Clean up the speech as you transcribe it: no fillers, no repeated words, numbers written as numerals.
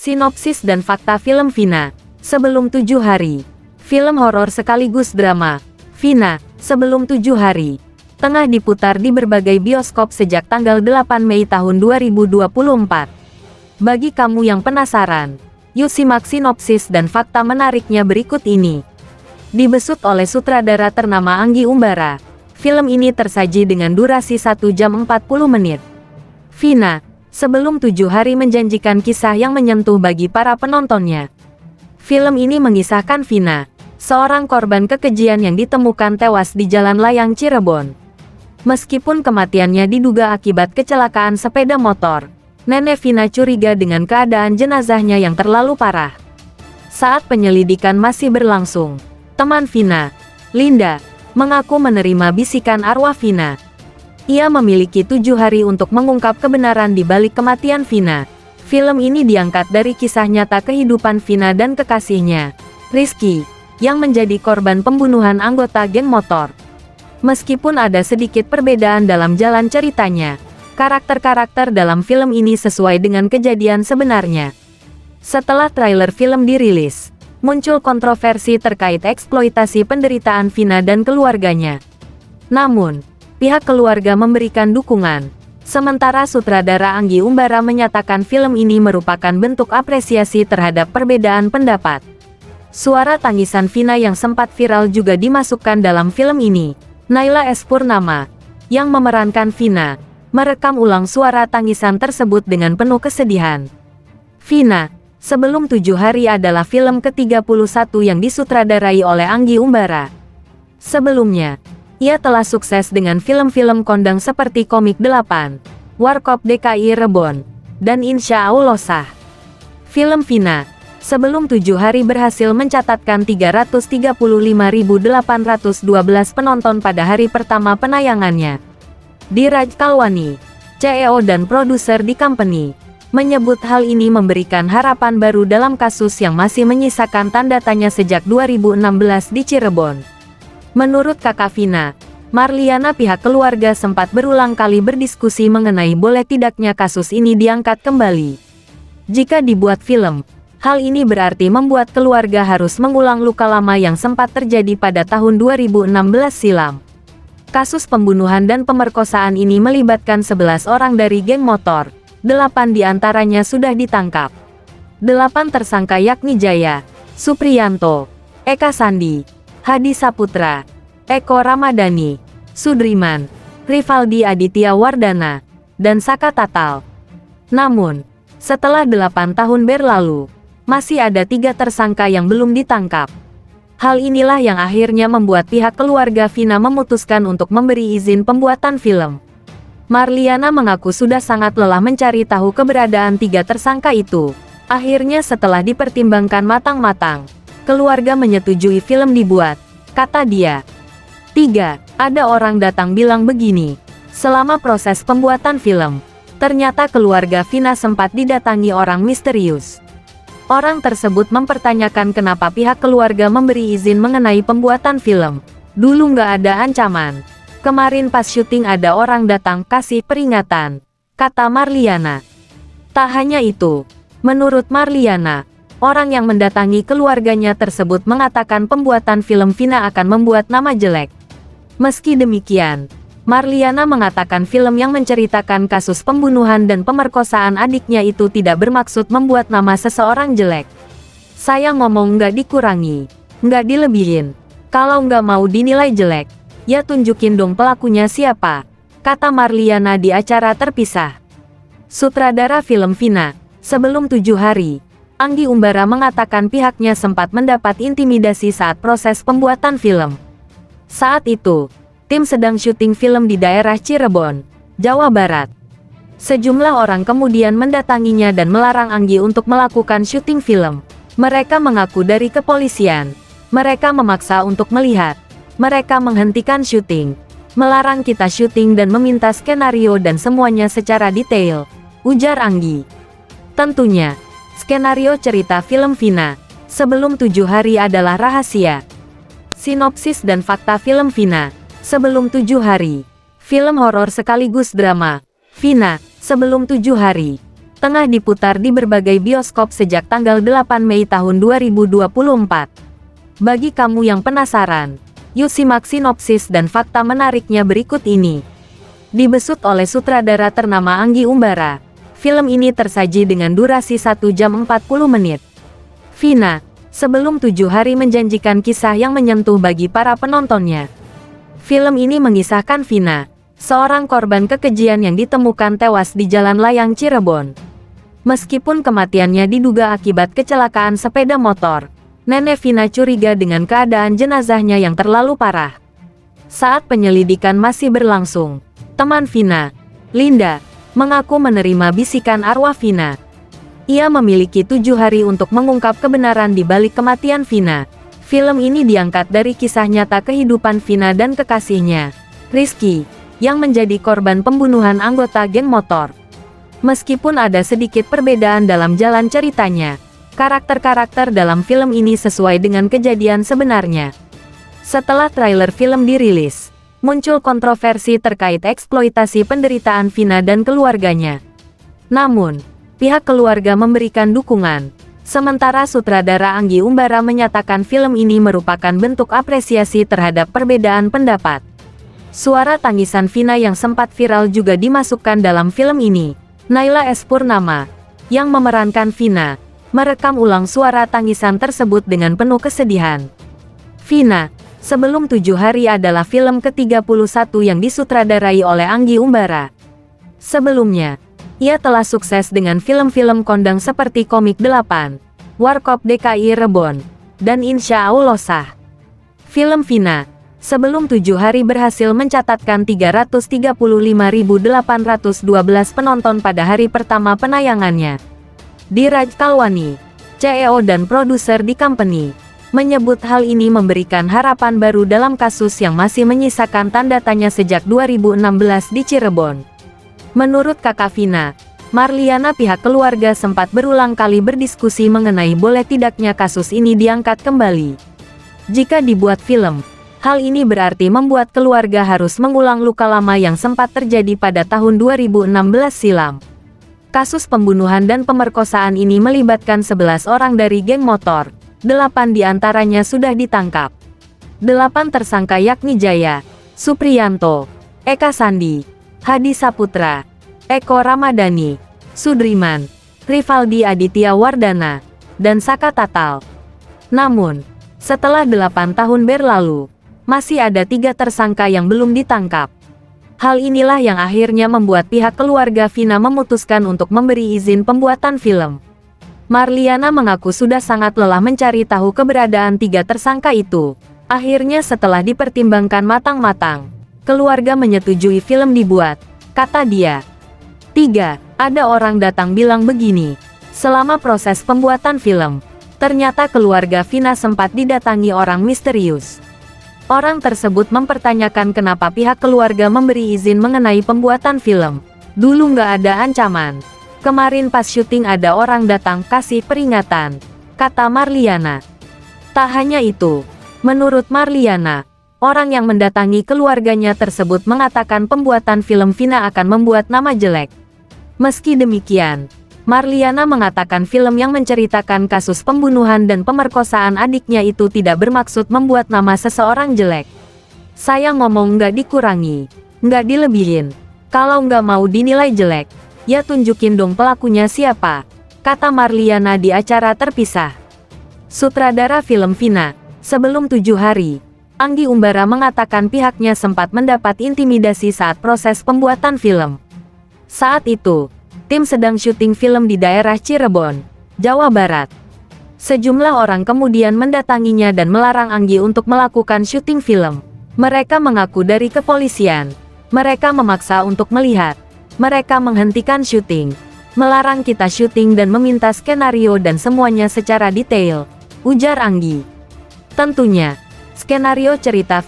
Sinopsis dan fakta film Vina, Sebelum 7 Hari. Film horor sekaligus drama, Vina, Sebelum 7 Hari, tengah diputar di berbagai bioskop sejak tanggal 8 Mei tahun 2024. Bagi kamu yang penasaran, yuk simak sinopsis dan fakta menariknya berikut ini. Dibesut oleh sutradara ternama Anggi Umbara, film ini tersaji dengan durasi 1 jam 40 menit. Vina, Sebelum 7 Hari menjanjikan kisah yang menyentuh bagi para penontonnya. Film ini mengisahkan Vina, seorang korban kekejian yang ditemukan tewas di Jalan Layang Cirebon. Meskipun kematiannya diduga akibat kecelakaan sepeda motor, nenek Vina curiga dengan keadaan jenazahnya yang terlalu parah. Saat penyelidikan masih berlangsung, teman Vina, Linda, mengaku menerima bisikan arwah Vina. Ia memiliki 7 hari untuk mengungkap kebenaran di balik kematian Vina. Film ini diangkat dari kisah nyata kehidupan Vina dan kekasihnya, Rizky, yang menjadi korban pembunuhan anggota geng motor. Meskipun ada sedikit perbedaan dalam jalan ceritanya, karakter-karakter dalam film ini sesuai dengan kejadian sebenarnya. Setelah trailer film dirilis, muncul kontroversi terkait eksploitasi penderitaan Vina dan keluarganya. Namun, pihak keluarga memberikan dukungan, sementara sutradara Anggi Umbara menyatakan film ini merupakan bentuk apresiasi terhadap perbedaan pendapat. Suara tangisan Vina yang sempat viral juga dimasukkan dalam film ini. Naila S. Purnama, yang memerankan Vina, merekam ulang suara tangisan tersebut dengan penuh kesedihan. Vina, Sebelum 7 Hari adalah film ke-31 yang disutradarai oleh Anggi Umbara. Sebelumnya, ia telah sukses dengan film-film kondang seperti Komik 8, Warkop DKI Rebon, dan Insya Allah Sah. Film Vina, Sebelum 7 Hari berhasil mencatatkan 335.812 penonton pada hari pertama penayangannya. Diraj Kalwani, CEO dan produser di Company, menyebut hal ini memberikan harapan baru dalam kasus yang masih menyisakan tanda tanya sejak 2016 di Cirebon. Menurut kakak Vina, Marliana, pihak keluarga sempat berulang kali berdiskusi mengenai boleh tidaknya kasus ini diangkat kembali. Jika dibuat film, hal ini berarti membuat keluarga harus mengulang luka lama yang sempat terjadi pada tahun 2016 silam. Kasus pembunuhan dan pemerkosaan ini melibatkan 11 orang dari geng motor, 8 diantaranya sudah ditangkap. 8 tersangka yakni Jaya, Supriyanto, Eka Sandi, Hadi Saputra, Eko Ramadhani, Sudriman, Rivaldi Aditya Wardana, dan Saka Tatal. Namun, setelah 8 tahun berlalu, masih ada 3 tersangka yang belum ditangkap. Hal inilah yang akhirnya membuat pihak keluarga Vina memutuskan untuk memberi izin pembuatan film. Marliana mengaku sudah sangat lelah mencari tahu keberadaan 3 tersangka itu. Akhirnya setelah dipertimbangkan matang-matang, keluarga menyetujui film dibuat, kata dia. 3. Ada orang datang bilang begini, selama proses pembuatan film, ternyata keluarga Vina sempat didatangi orang misterius. Orang tersebut mempertanyakan kenapa pihak keluarga memberi izin mengenai pembuatan film. Dulu nggak ada ancaman. Kemarin pas syuting ada orang datang kasih peringatan, kata Marliana. Tak hanya itu, menurut Marliana, orang yang mendatangi keluarganya tersebut mengatakan pembuatan film Vina akan membuat nama jelek. Meski demikian, Marliana mengatakan film yang menceritakan kasus pembunuhan dan pemerkosaan adiknya itu tidak bermaksud membuat nama seseorang jelek. Saya ngomong nggak dikurangi, nggak dilebihin. Kalau nggak mau dinilai jelek, ya tunjukin dong pelakunya siapa, kata Marliana di acara terpisah. Sutradara film Vina, Sebelum 7 Hari, Anggi Umbara mengatakan pihaknya sempat mendapat intimidasi saat proses pembuatan film. Saat itu, tim sedang syuting film di daerah Cirebon, Jawa Barat. Sejumlah orang kemudian mendatanginya dan melarang Anggi untuk melakukan syuting film. Mereka mengaku dari kepolisian. Mereka memaksa untuk melihat. Mereka menghentikan syuting, melarang kita syuting dan meminta skenario dan semuanya secara detail, ujar Anggi. Tentunya, skenario cerita film Vina, Sebelum 7 Hari adalah rahasia. Sinopsis dan fakta film Vina, Sebelum 7 Hari. Film horor sekaligus drama, Vina, Sebelum 7 Hari, tengah diputar di berbagai bioskop sejak tanggal 8 Mei tahun 2024. Bagi kamu yang penasaran, yuk simak sinopsis dan fakta menariknya berikut ini. Dibesut oleh sutradara ternama Anggi Umbara, film ini tersaji dengan durasi 1 jam 40 menit. Vina, sebelum 7 hari menjanjikan kisah yang menyentuh bagi para penontonnya. Film ini mengisahkan Vina, seorang korban kekejian yang ditemukan tewas di Jalan Layang Cirebon. Meskipun kematiannya diduga akibat kecelakaan sepeda motor, nenek Vina curiga dengan keadaan jenazahnya yang terlalu parah. Saat penyelidikan masih berlangsung, teman Vina, Linda, mengaku menerima bisikan arwah Vina. Ia memiliki 7 hari untuk mengungkap kebenaran di balik kematian Vina. Film ini diangkat dari kisah nyata kehidupan Vina dan kekasihnya, Rizky, yang menjadi korban pembunuhan anggota geng motor. Meskipun ada sedikit perbedaan dalam jalan ceritanya, karakter-karakter dalam film ini sesuai dengan kejadian sebenarnya. Setelah trailer film dirilis, muncul kontroversi terkait eksploitasi penderitaan Vina dan keluarganya. Namun, pihak keluarga memberikan dukungan. Sementara sutradara Anggi Umbara menyatakan film ini merupakan bentuk apresiasi terhadap perbedaan pendapat. Suara tangisan Vina yang sempat viral juga dimasukkan dalam film ini. Naila S. Purnama, yang memerankan Vina, merekam ulang suara tangisan tersebut dengan penuh kesedihan. Vina, sebelum 7 hari adalah film ke-31 yang disutradarai oleh Anggi Umbara. Sebelumnya, ia telah sukses dengan film-film kondang seperti Komik 8, Warkop DKI Rebon, dan Insya Allah Sah. Film Vina, sebelum 7 hari berhasil mencatatkan 335.812 penonton pada hari pertama penayangannya. Diraj Kalwani, CEO dan produser di Company, menyebut hal ini memberikan harapan baru dalam kasus yang masih menyisakan tanda tanya sejak 2016 di Cirebon. Menurut kakak Vina, Marliana, pihak keluarga sempat berulang kali berdiskusi mengenai boleh tidaknya kasus ini diangkat kembali. Jika dibuat film, hal ini berarti membuat keluarga harus mengulang luka lama yang sempat terjadi pada tahun 2016 silam. Kasus pembunuhan dan pemerkosaan ini melibatkan 11 orang dari geng motor, 8 diantaranya sudah ditangkap. 8 tersangka yakni Jaya, Supriyanto, Eka Sandi, Hadi Saputra, Eko Ramadhani, Sudriman, Rivaldi Aditya Wardana, dan Saka Tatal. Namun, setelah 8 tahun berlalu, masih ada 3 tersangka yang belum ditangkap. Hal inilah yang akhirnya membuat pihak keluarga Vina memutuskan untuk memberi izin pembuatan film. Marliana mengaku sudah sangat lelah mencari tahu keberadaan 3 tersangka itu. Akhirnya setelah dipertimbangkan matang-matang, keluarga menyetujui film dibuat, kata dia. 3. Ada orang datang bilang begini, selama proses pembuatan film, ternyata keluarga Vina sempat didatangi orang misterius. Orang tersebut mempertanyakan kenapa pihak keluarga memberi izin mengenai pembuatan film. Dulu nggak ada ancaman. Kemarin pas syuting ada orang datang kasih peringatan, kata Marliana. Tak hanya itu, menurut Marliana, orang yang mendatangi keluarganya tersebut mengatakan pembuatan film Vina akan membuat nama jelek. Meski demikian, Marliana mengatakan film yang menceritakan kasus pembunuhan dan pemerkosaan adiknya itu tidak bermaksud membuat nama seseorang jelek. Saya ngomong nggak dikurangi, nggak dilebihin. Kalau nggak mau dinilai jelek, ya tunjukin dong pelakunya siapa, kata Marliana di acara terpisah. Sutradara film Vina, sebelum 7 hari, Anggi Umbara mengatakan pihaknya sempat mendapat intimidasi saat proses pembuatan film. Saat itu, tim sedang syuting film di daerah Cirebon, Jawa Barat. Sejumlah orang kemudian mendatanginya dan melarang Anggi untuk melakukan syuting film. Mereka mengaku dari kepolisian. Mereka memaksa untuk melihat. Mereka menghentikan syuting, melarang kita syuting dan meminta skenario dan semuanya secara detail, ujar Anggi. Tentunya, skenario cerita